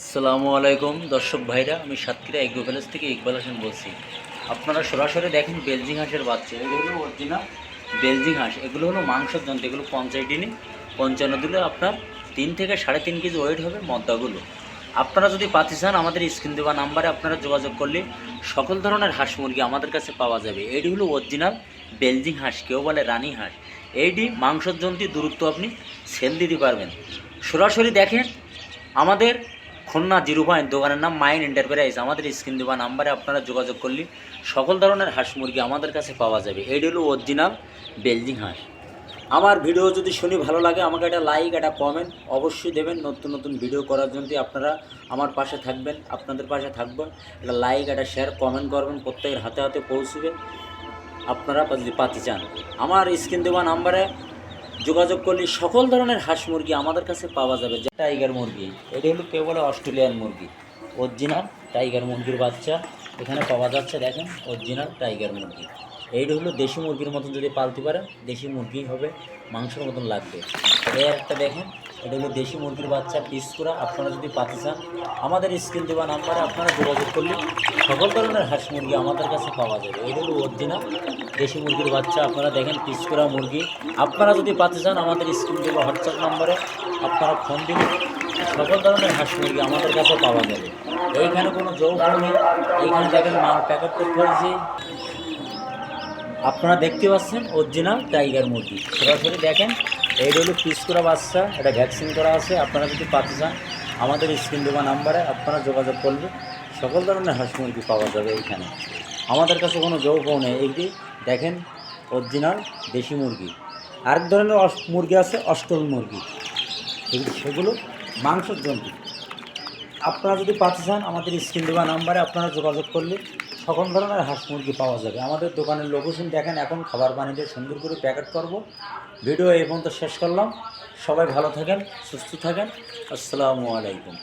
আসসালামু আলাইকুম দর্শক ভাইরা, আমি সাতক্ষীরা এগ্রো ভিলেজ থেকে ইকবাল হোসেন বলছি। আপনারা সরাসরি দেখেন বেলজিং হাঁসের বাচ্চা। এগুলো হলো অরিজিনাল বেলজিং হাঁস। এগুলো হলো মাংসের জন্য। এগুলো 55 দিনে আপনার 3 থেকে 3.5 কেজি ওয়েট হবে মদ্দাগুলো। আপনারা যদি পাতি চান, আমাদের স্ক্রিন দেওয়া নাম্বারে আপনারা যোগাযোগ করলে সকল ধরনের হাঁস মুরগি আমাদের কাছে পাওয়া যাবে। এইটি হলো অরিজিনাল বেলজিং হাঁস, কেউ বলে রানী হাঁস। এইটি মাংসের জন্য দ্রুত আপনি সেল দিতে পারবেন। সরাসরি দেখেন আমাদের খুলনা 0 দোকানের নাম মাইন এন্টারপ্রাইজ। আমাদের স্ক্রিন দেওয়া নাম্বারে আপনারা যোগাযোগ করলে সকল ধরনের হাঁস মুরগি আমাদের কাছে পাওয়া যাবে। এইটি হলো অরিজিনাল বেলজিং হাঁস। আমার ভিডিও যদি শুনি ভালো লাগে, আমাকে একটা লাইক, একটা কমেন্ট অবশ্যই দেবেন। নতুন নতুন ভিডিও করার জন্য আপনারা আমার পাশে থাকবেন, আপনাদের পাশে থাকবেন। একটা লাইক, একটা শেয়ার, কমেন্ট করবেন, প্রত্যেকের হাতে হাতে পৌঁছবে। আপনারা যদি পাতি চান, আমার স্ক্রিন দেওয়া নাম্বারে যোগাযোগ করলে সকল ধরনের হাঁস মুরগি আমাদের কাছে পাওয়া যাবে। যে টাইগার মুরগি, এটা হলো কেউ বলে অস্ট্রেলিয়ান মুরগি। অরিজিনাল টাইগার মুরগির বাচ্চা এখানে পাওয়া যাচ্ছে। দেখেন অরিজিনাল টাইগার মুরগি। এইটা হলো দেশি মুরগির মতন যদি পালতে পারেন, দেশি মুরগি হবে, মাংসের মতন লাগবে। এই একটা দেখেন, এটা হলো দেশি মুরগির বাচ্চা পিস করা। আপনারা যদি পাতে চান, আমাদের স্ক্রিন দেওয়া নাম্বারে আপনারা যোগাযোগ করলে সকল ধরনের হাঁস মুরগি আমাদের কাছে পাওয়া যাবে। এটা হলো অরিজিনাল দেশি মুরগির বাচ্চা। আপনারা দেখেন পিস করা মুরগি। আপনারা যদি পাতে চান, আমাদের স্ক্রিন দেওয়া হোয়াটসঅ্যাপ নম্বরে আপনারা ফোন দিন। সকল ধরনের হাঁস মুরগি আমাদের কাছে পাওয়া যাবে। এইখানে কোনো যৌগ নেই। এইখানে দেখেন মাল প্যাকেট করতে হয়েছে। আপনারা দেখতে পাচ্ছেন অরিজিনাল টাইগার মুরগি। সরাসরি দেখেন, এইটা হলো পিস করা বাচ্চা, এটা ভ্যাকসিন করা আছে। আপনারা যদি পাতে চান, আমাদের স্ক্রিন দেওয়া নাম্বারে আপনারা যোগাযোগ করলে সকল ধরনের হাঁস মুরগি পাওয়া যাবে। এইখানে আমাদের কাছে কোনো যৌগও নেই। এইটি দেখেন অরিজিনাল দেশি মুরগি। আরেক ধরনের মুরগি আছে অস্ট্রেল মুরগি, সেগুলো মাংসের জন্য। আপনারা যদি পাতে চান, আমাদের স্ক্রিন দেওয়া নাম্বারে আপনারা যোগাযোগ করলে সকল ধরনের হাঁস মুরগি পাওয়া যাবে। আমাদের দোকানের লোকেশন দেখেন। এখন খাবার পানি দিয়ে সুন্দর করে প্যাকেট করব। ভিডিও এই পর্যন্ত শেষ করলাম। সবাই ভালো থাকেন, সুস্থ থাকেন। আসসালামু আলাইকুম।